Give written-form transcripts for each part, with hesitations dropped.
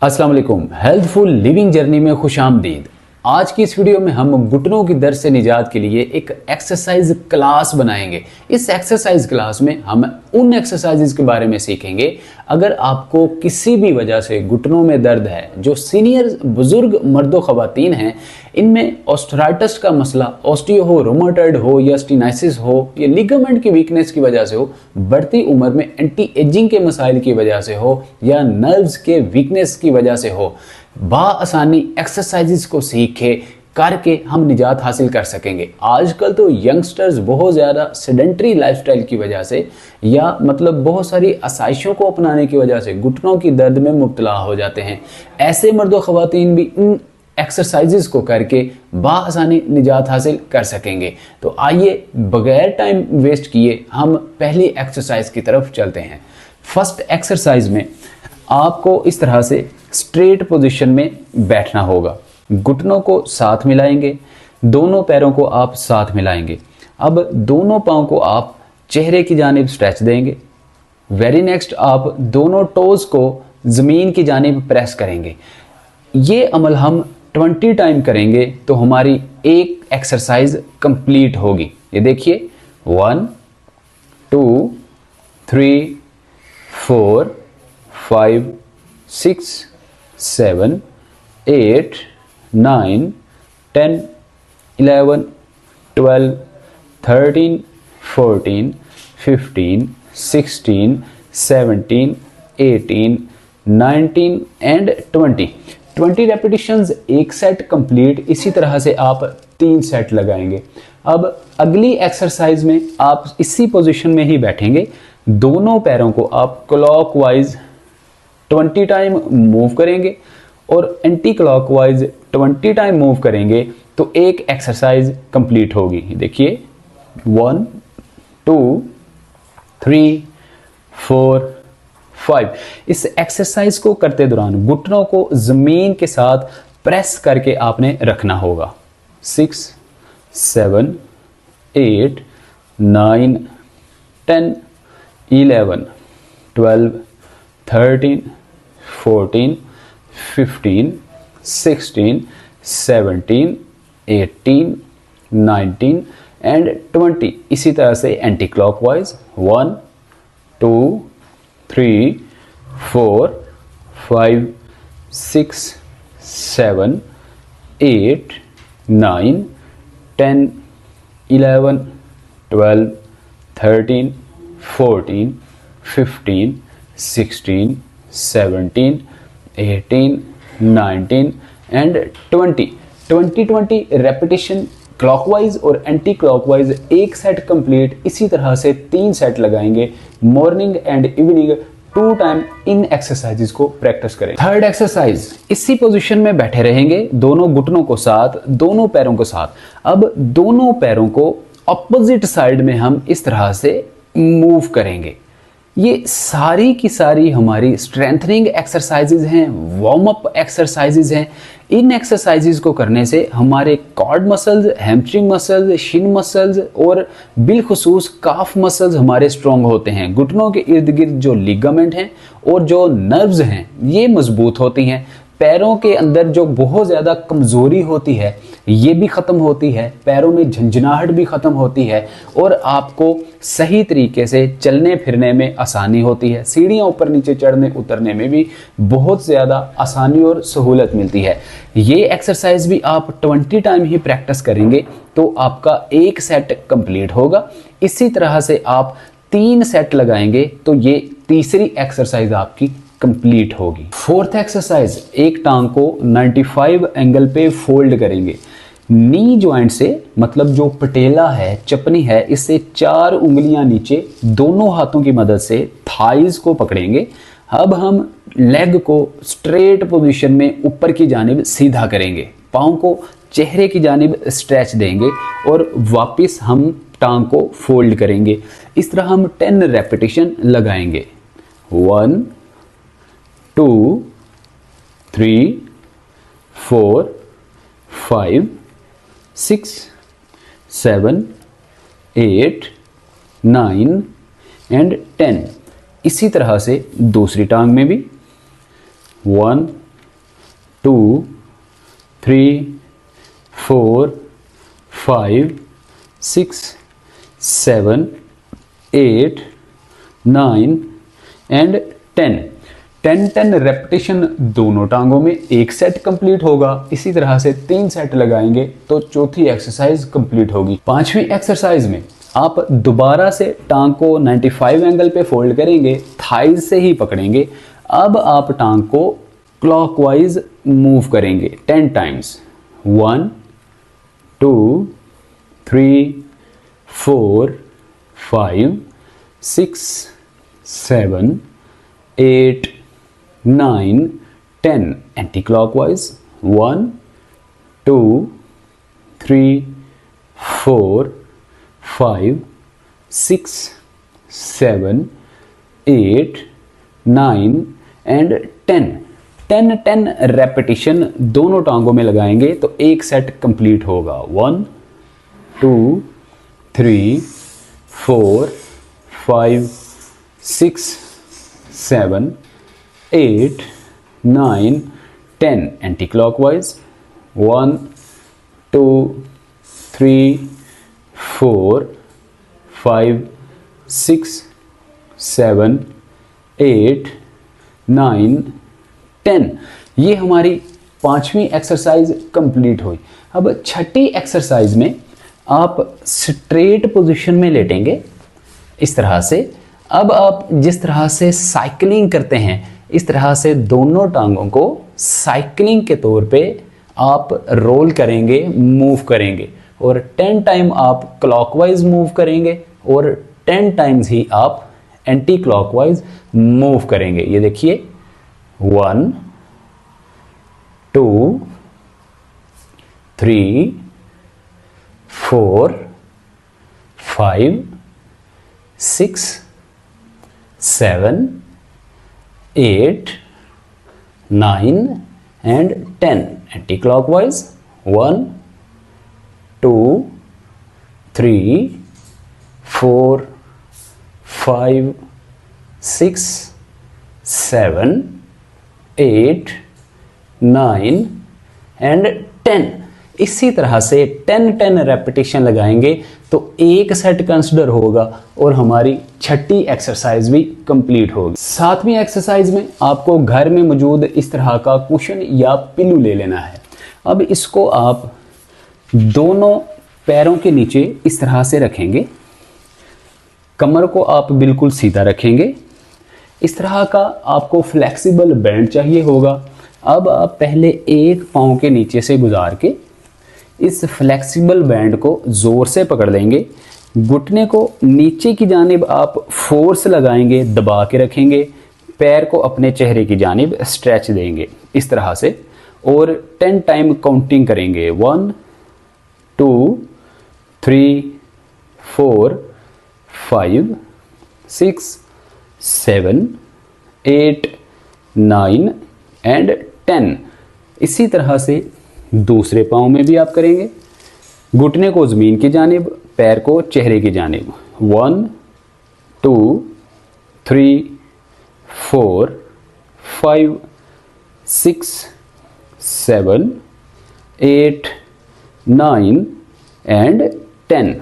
अस्सलाम वालेकुम। Healthful living journey में खुशामदीद। आज की इस वीडियो में हम घुटनों की दर्द से निजात के लिए एक एक्सरसाइज क्लास बनाएंगे। इस एक्सरसाइज क्लास में हम उन एक्सरसाइजेज के बारे में सीखेंगे अगर आपको किसी भी वजह से घुटनों में दर्द है, जो सीनियर बुजुर्ग मर्दों ख़वातीन हैं, इनमें ऑस्टियोआर्थराइटिस का मसला, ऑस्टियो हो, रोमेटॉइड हो या स्टेनाइसिस हो या लिगामेंट की वीकनेस की वजह से हो, बढ़ती उम्र में एंटी एजिंग के मसाइल की वजह से हो या नर्व्स के वीकनेस की वजह से हो, बाआसानी एक्सरसाइजेस को सीखे करके हम निजात हासिल कर सकेंगे। आजकल तो यंगस्टर्स बहुत ज़्यादा सेडेंटरी लाइफस्टाइल की वजह से या बहुत सारी आसाइशों को अपनाने की वजह से घुटनों की दर्द में मुब्तला हो जाते हैं। ऐसे मर्दों ख़वातीन भी इन एक्सरसाइजेस को करके बाआसानी निजात हासिल कर सकेंगे। तो आइए बगैर टाइम वेस्ट किए हम पहली एक्सरसाइज की तरफ चलते हैं। फर्स्ट एक्सरसाइज में आपको इस तरह से स्ट्रेट पोजीशन में बैठना होगा। घुटनों को साथ मिलाएंगे, दोनों पैरों को आप साथ मिलाएंगे। अब दोनों पाँव को आप चेहरे की जानिब स्ट्रेच देंगे। वेरी नेक्स्ट आप दोनों टोज को ज़मीन की जानिब प्रेस करेंगे। ये अमल हम 20 टाइम करेंगे तो हमारी एक एक्सरसाइज कंप्लीट होगी। ये देखिए 1 2 3 4 5 6 7 8 9 10 11 12 13 14 15 16 17 18 19 एंड 20 रेपिटेशंस एक सेट कंप्लीट। इसी तरह से आप 3 सेट लगाएंगे। अब अगली एक्सरसाइज में आप इसी पोजीशन में ही बैठेंगे। दोनों पैरों को आप क्लॉकवाइज 20 टाइम मूव करेंगे और एंटी क्लॉकवाइज 20 टाइम मूव करेंगे तो एक एक्सरसाइज कंप्लीट होगी। देखिए 1 2 3 4 5। इस एक्सरसाइज को करते दौरान घुटनों को जमीन के साथ प्रेस करके आपने रखना होगा। 6 7 8 9 10 11 12 13 14 15 16 17 18 19 एंड 20। इसी तरह से anti clockwise 1 2 3 4 5 6 7 8 9 10 11 12 13 14 15 16 17 18 19 and 20 repetition clockwise और एंटी क्लॉकवाइज एक सेट कंप्लीट। इसी तरह से 3 सेट लगाएंगे। Morning and evening 2 time in exercises को प्रैक्टिस करें। थर्ड एक्सरसाइज, इसी पोजीशन में बैठे रहेंगे, दोनों घुटनों को साथ, दोनों पैरों को साथ। अब दोनों पैरों को अपोजिट साइड में हम इस तरह से मूव करेंगे। ये सारी की सारी हमारी स्ट्रेंथनिंग एक्सरसाइजेज हैं, वार्म अप एक्सरसाइजेज हैं। इन एक्सरसाइजेज को करने से हमारे core muscles, hamstring muscles, shin muscles और बिलखुसूस काफ मसल्स हमारे स्ट्रॉन्ग होते हैं। घुटनों के इर्द गिर्द जो लिगामेंट हैं और जो नर्व्स हैं ये मजबूत होती हैं। पैरों के अंदर जो बहुत ज़्यादा कमज़ोरी होती है ये भी ख़त्म होती है। पैरों में झंझनाहट भी ख़त्म होती है और आपको सही तरीके से चलने फिरने में आसानी होती है। सीढ़ियाँ ऊपर नीचे चढ़ने उतरने में भी बहुत ज़्यादा आसानी और सहूलत मिलती है। ये एक्सरसाइज भी आप 20 टाइम ही प्रैक्टिस करेंगे तो आपका एक सेट कंप्लीट होगा। इसी तरह से आप 3 सेट लगाएंगे तो ये तीसरी एक्सरसाइज आपकी कंप्लीट होगी। फोर्थ एक्सरसाइज, एक टांग को 95 एंगल पे फोल्ड करेंगे। नी जॉइंट से, मतलब जो पटेला है, चपनी है, इससे 4 उंगलियां नीचे दोनों हाथों की मदद से थाइज को पकड़ेंगे। अब हम लेग को स्ट्रेट पोजीशन में ऊपर की जानिब सीधा करेंगे। पाँव को चेहरे की जानिब स्ट्रेच देंगे और वापस हम टांग को फोल्ड करेंगे। इस तरह हम 10 रेपिटेशन लगाएंगे। 1 2 3 4 5 6 7 8 9 एंड 10। इसी तरह से दूसरी टांग में भी 1 2 3 4 5 6 7 8 9 एंड 10। 10 रेपिटेशन दोनों टांगों में एक सेट कंप्लीट होगा। इसी तरह से 3 सेट लगाएंगे तो चौथी एक्सरसाइज कंप्लीट होगी। पांचवी एक्सरसाइज में आप दोबारा से टांग को 95 एंगल पे फोल्ड करेंगे, थाइज से ही पकड़ेंगे। अब आप टांग को क्लॉकवाइज मूव करेंगे 10 times. 1 2 3 4 5 6 7 8 9 10 anti clockwise. 1 2 3 4 5 6 7 8 9 and 10। 10 repetition दोनों टांगों में लगाएंगे तो एक सेट कंप्लीट होगा। 1 2 3 4 5 6 7 8 9 10 एंटी क्लॉकवाइज। 1 2 3 4 5 6 7 8 9 10। ये हमारी पांचवी एक्सरसाइज कंप्लीट हुई। अब छठी एक्सरसाइज में आप स्ट्रेट पोजीशन में लेटेंगे इस तरह से। अब आप जिस तरह से साइकिलिंग करते हैं इस तरह से दोनों टांगों को साइकिलिंग के तौर पे आप रोल करेंगे, मूव करेंगे और 10 टाइम आप क्लॉकवाइज मूव करेंगे और 10 टाइम्स ही आप एंटी क्लॉकवाइज मूव करेंगे। ये देखिए 1 2 3 4 5 6 7 8 9 and 10 एंटी क्लॉकवाइज। 1 2 3 4 5 6 7 8 9 एंड 10। इसी तरह से 10 रेपिटेशन लगाएंगे तो एक सेट कंसिडर होगा और हमारी छठी एक्सरसाइज भी कंप्लीट होगी। सातवीं एक्सरसाइज में आपको घर में मौजूद इस तरह का कुशन या पिल्लू ले लेना है। अब इसको आप दोनों पैरों के नीचे इस तरह से रखेंगे, कमर को आप बिल्कुल सीधा रखेंगे। इस तरह का आपको फ्लेक्सिबल बैंड चाहिए होगा। अब आप पहले एक पाँव के नीचे से गुजार के इस फ्लेक्सिबल बैंड को ज़ोर से पकड़ लेंगे। घुटने को नीचे की जानिब आप फोर्स लगाएंगे, दबा के रखेंगे। पैर को अपने चेहरे की जानिब स्ट्रेच देंगे इस तरह से और 10 टाइम काउंटिंग करेंगे। 1 2 3 4 5 6 7 8 9 एंड 10। इसी तरह से दूसरे पाँव में भी आप करेंगे। घुटने को ज़मीन की जानिब, पैर को चेहरे की जानिब। 1 2 3 4 5 6 7 8 9 एंड 10।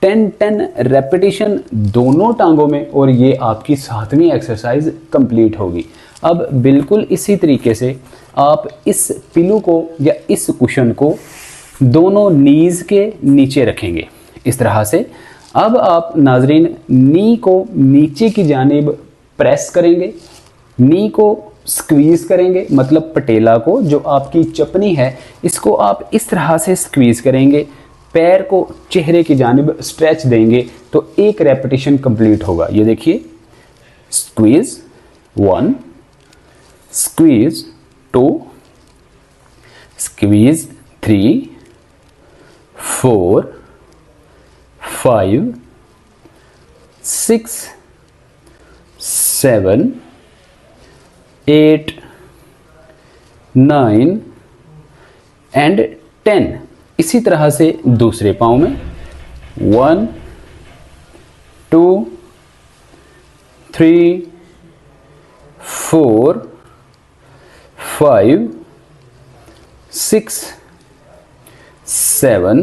10 रेपिटेशन दोनों टांगों में और ये आपकी सातवीं एक्सरसाइज कंप्लीट होगी। अब बिल्कुल इसी तरीके से आप इस पिलो को या इस कुशन को दोनों नीज के नीचे रखेंगे इस तरह से। अब आप नाजरीन नी को नीचे की जानिब प्रेस करेंगे, नी को स्क्वीज करेंगे, मतलब पटेला को जो आपकी चपनी है इसको आप इस तरह से स्क्वीज करेंगे। पैर को चेहरे की जानिब स्ट्रेच देंगे तो एक रेपिटेशन कंप्लीट होगा। ये देखिए स्क्वीज 1, स्क्वीज 2, स्क्वीज 3, 4, 5, 6, 7, 8, 9 एंड 10। इसी तरह से दूसरे पाँव में 1 2 3 4 5 6, 7,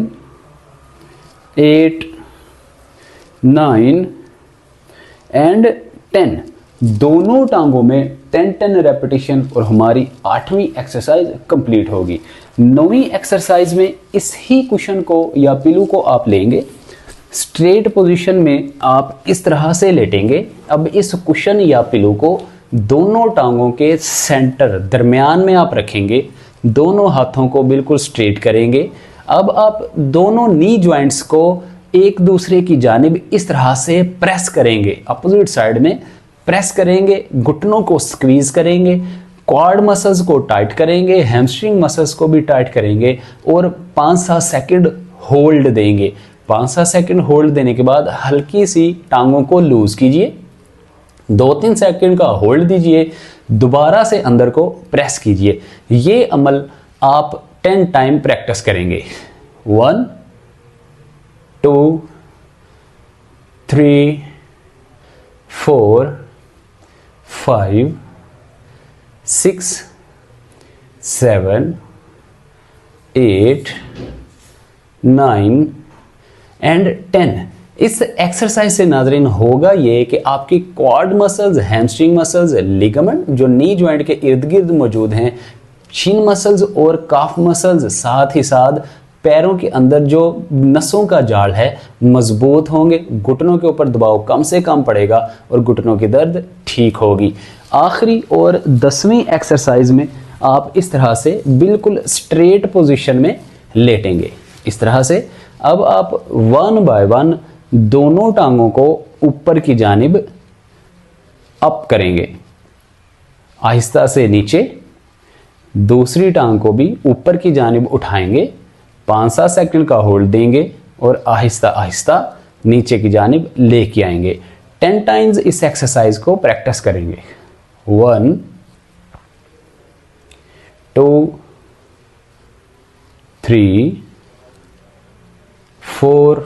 8, 9 एंड 10। दोनों टांगों में 10 रेपिटेशन और हमारी 8वीं एक्सरसाइज कंप्लीट होगी। 9वीं एक्सरसाइज में इस ही कुशन को या पिलो को आप लेंगे, स्ट्रेट पोजीशन में आप इस तरह से लेटेंगे। अब इस कुशन या पिलो को दोनों टांगों के सेंटर दरमियान में आप रखेंगे, दोनों हाथों को बिल्कुल स्ट्रेट करेंगे। अब आप दोनों नी जॉइंट्स को एक दूसरे की जानिब इस तरह से प्रेस करेंगे, अपोजिट साइड में प्रेस करेंगे, घुटनों को स्क्वीज करेंगे, क्वाड मसल्स को टाइट करेंगे, हैमस्ट्रिंग मसल्स को भी टाइट करेंगे और 5-7 सेकंड होल्ड देंगे। 5-7 सेकंड होल्ड देने के बाद हल्की सी टांगों को लूज कीजिए, 2-3 सेकंड का होल्ड दीजिए, दोबारा से अंदर को प्रेस कीजिए। ये अमल आप 10 टाइम प्रैक्टिस करेंगे। 1, 2, 3, 4, 5, 6, 7, 8, 9 एंड 10। इस एक्सरसाइज से नाज़रीन होगा ये कि आपकी quad muscles, hamstring muscles, ligament जो नी जॉइंट के इर्द गिर्द मौजूद हैं, शिन मसल्स और काफ मसल्स, साथ ही साथ पैरों के अंदर जो नसों का जाल है मजबूत होंगे, घुटनों के ऊपर दबाव कम से कम पड़ेगा और घुटनों की दर्द ठीक होगी। आखिरी और 10वीं एक्सरसाइज में आप इस तरह से बिल्कुल स्ट्रेट पोजीशन में लेटेंगे, इस तरह से। अब आप 1 बाय 1 दोनों टांगों को ऊपर की जानिब अप करेंगे, आहिस्ता से नीचे, दूसरी टांग को भी ऊपर की जानिब उठाएंगे, 5-7 सेकंड का होल्ड देंगे और आहिस्ता आहिस्ता नीचे की जानिब लेके आएंगे। 10 टाइम्स इस एक्सरसाइज को प्रैक्टिस करेंगे। 1, 2, 3, 4,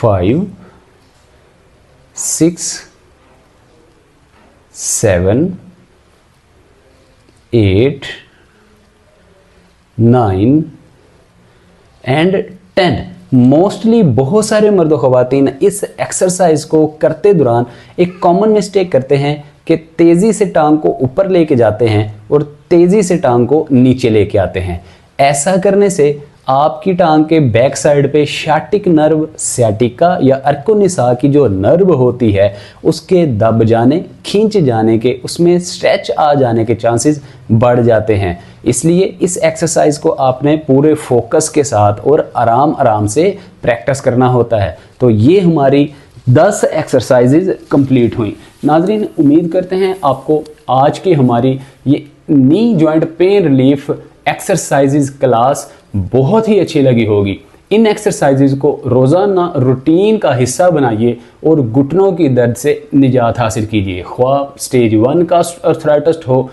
5, 6, 7, 8, 9 एंड 10। मोस्टली बहुत सारे मर्द ख़वातीन इस एक्सरसाइज को करते दौरान एक कॉमन मिस्टेक करते हैं कि तेज़ी से टांग को ऊपर लेके जाते हैं और तेज़ी से टांग को नीचे लेके आते हैं। ऐसा करने से आपकी टांग के बैक साइड पे शाटिक नर्व, सियाटिका या अर्कोनिसा की जो नर्व होती है उसके दब जाने, खींच जाने के, उसमें स्ट्रेच आ जाने के चांसेस बढ़ जाते हैं। इसलिए इस एक्सरसाइज को आपने पूरे फोकस के साथ और आराम आराम से प्रैक्टिस करना होता है। तो ये हमारी 10 एक्सरसाइजेज कंप्लीट हुई। नाजरीन, उम्मीद करते हैं आपको आज की हमारी ये knee joint pain relief exercises class बहुत ही अच्छी लगी होगी। इन एक्सरसाइजेज को रोज़ाना रूटीन का हिस्सा बनाइए और घुटनों की दर्द से निजात हासिल कीजिए। ख्वाह स्टेज 1 का अर्थराइटिस हो,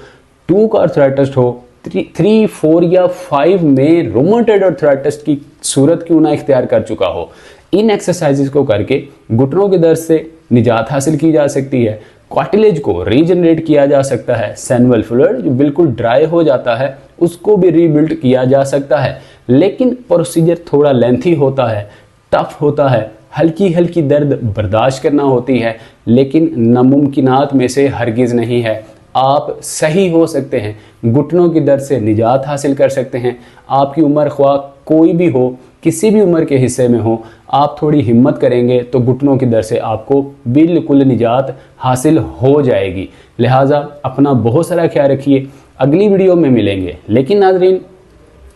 2 का अर्थराइटिस हो, 3, 4 या 5 में रोमेटॉइड अर्थराइटिस की सूरत क्यों ना इख्तियार कर चुका हो। इन एक्सरसाइजेज को करके घुटनों के दर्द से निजात हासिल की जा सकती है, कार्टिलेज को रीजनरेट किया जा सकता है, सैनुअल फ्लूइड जो बिल्कुल ड्राई हो जाता है उसको भी रीबिल्ड किया जा सकता है। लेकिन प्रोसीजर थोड़ा लेंथी होता है, टफ होता है, हल्की हल्की दर्द बर्दाश्त करना होती है, लेकिन नामुमकिनात में से हरगिज़ नहीं है। आप सही हो सकते हैं, घुटनों की दर्द से निजात हासिल कर सकते हैं। आपकी उम्र ख्वाह कोई भी हो, किसी भी उम्र के हिस्से में हो, आप थोड़ी हिम्मत करेंगे तो घुटनों की दर्द से आपको बिल्कुल निजात हासिल हो जाएगी। लिहाजा अपना बहुत सारा ख्याल रखिए, अगली वीडियो में मिलेंगे। लेकिन नाजरीन,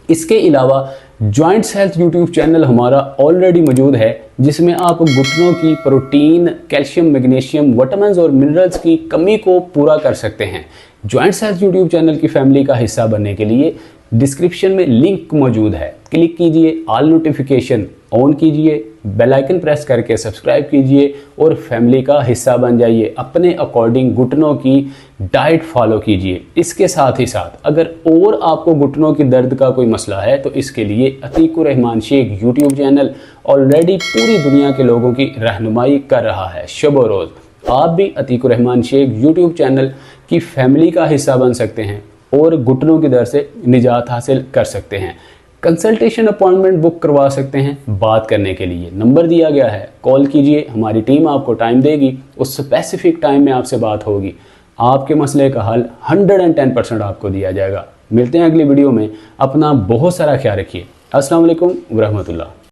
इसके अलावा जॉइंट्स हेल्थ यूट्यूब चैनल हमारा ऑलरेडी मौजूद है, जिसमें आप घुटनों की प्रोटीन, कैल्शियम, मैग्नीशियम, विटामिन्स और मिनरल्स की कमी को पूरा कर सकते हैं। जॉइंट्स हेल्थ यूट्यूब चैनल की फैमिली का हिस्सा बनने के लिए डिस्क्रिप्शन में लिंक मौजूद है, क्लिक कीजिए, ऑल नोटिफिकेशन ऑन कीजिए, बेल आइकन प्रेस करके सब्सक्राइब कीजिए और फैमिली का हिस्सा बन जाइए। अपने अकॉर्डिंग घुटनों की डाइट फॉलो कीजिए। इसके साथ ही साथ अगर और आपको घुटनों की दर्द का कोई मसला है तो इसके लिए Atiqur Rahman Sheikh YouTube channel already पूरी दुनिया के लोगों की रहनुमाई कर रहा है शब रोज़। आप भी अतीकुर रहमान शेख यूट्यूब चैनल की फैमिली का हिस्सा बन सकते हैं और घुटनों के दर्द से निजात हासिल कर सकते हैं। कंसल्टेशन अपॉइंटमेंट बुक करवा सकते हैं बात करने के लिए। नंबर दिया गया है, कॉल कीजिए, हमारी टीम आपको टाइम देगी, उस स्पेसिफिक टाइम में आपसे बात होगी, आपके मसले का हल 110% आपको दिया जाएगा। मिलते हैं अगली वीडियो में, अपना बहुत सारा ख्याल रखिए। अस्सलाम वालेकुम व रहमतुल्लाह।